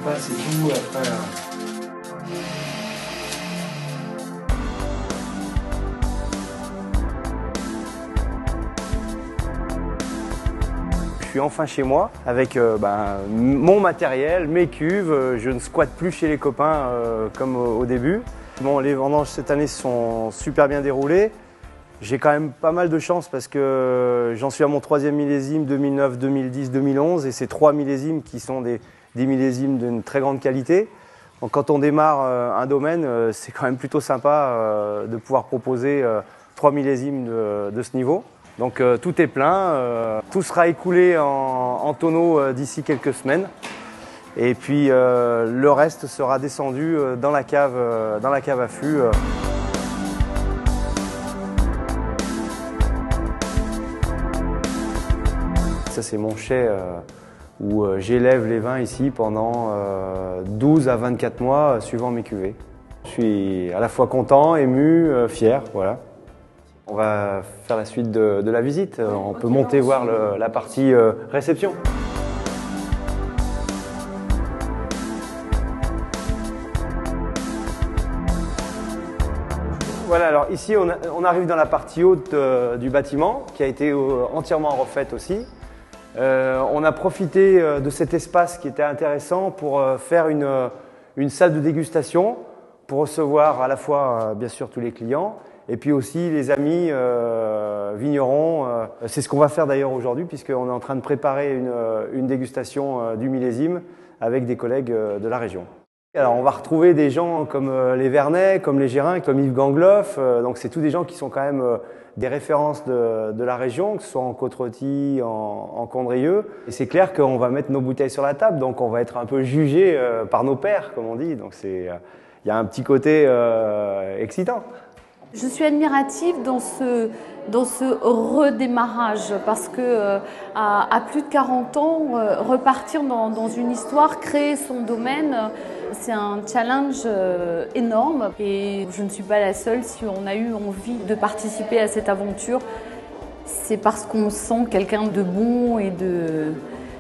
ça c'est tout après. Je suis enfin chez moi avec mon matériel, mes cuves. Je ne squatte plus chez les copains comme au début. Bon, les vendanges cette année se sont super bien déroulées. J'ai quand même pas mal de chance parce que j'en suis à mon 3e millésime 2009, 2010, 2011 et ces 3 millésimes qui sont des millésimes d'une très grande qualité. Donc quand on démarre un domaine, c'est quand même plutôt sympa de pouvoir proposer 3 millésimes de ce niveau. Donc tout est plein, tout sera écoulé en tonneaux d'ici quelques semaines. Et puis le reste sera descendu dans la cave à fût. Ça c'est mon chai où j'élève les vins ici pendant 12 à 24 mois suivant mes cuvées. Je suis à la fois content, ému, fier, voilà. On va faire la suite de la visite. On peut monter voir la partie réception. Voilà, alors ici on arrive dans la partie haute du bâtiment qui a été entièrement refaite aussi. On a profité de cet espace qui était intéressant pour faire une salle de dégustation pour recevoir à la fois bien sûr tous les clients et puis aussi les amis vignerons. C'est ce qu'on va faire d'ailleurs aujourd'hui puisqu'on est en train de préparer une dégustation du millésime avec des collègues de la région. Alors on va retrouver des gens comme les Vernets, comme les Gérins, comme Yves Gangloff. Donc c'est tous des gens qui sont quand même des références de la région, que ce soit en Côte-Rôtie, en Condrieu. Et c'est clair qu'on va mettre nos bouteilles sur la table, donc on va être un peu jugé par nos pairs, comme on dit. Donc il y a un petit côté excitant. Je suis admirative dans ce redémarrage parce que à plus de 40 ans, repartir dans une histoire, créer son domaine, c'est un challenge énorme et je ne suis pas la seule. Si on a eu envie de participer à cette aventure, c'est parce qu'on sent quelqu'un de bon et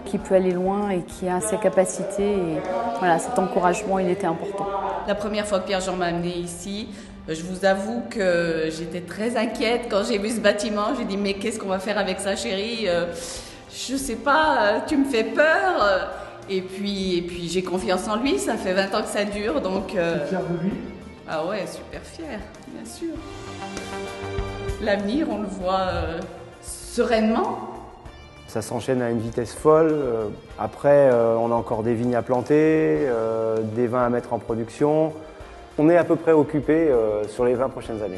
qui peut aller loin et qui a ses capacités. Et voilà, cet encouragement, il était important. La première fois que Pierre-Jean m'a amenée ici, je vous avoue que j'étais très inquiète quand j'ai vu ce bâtiment. J'ai dit mais qu'est-ce qu'on va faire avec ça, chérie? Je sais pas, tu me fais peur. Et puis j'ai confiance en lui, ça fait 20 ans que ça dure, donc... Tu es fière de lui? Ah ouais, super fière, bien sûr. L'avenir, on le voit sereinement. Ça s'enchaîne à une vitesse folle. Après, on a encore des vignes à planter, des vins à mettre en production. On est à peu près occupé sur les 20 prochaines années.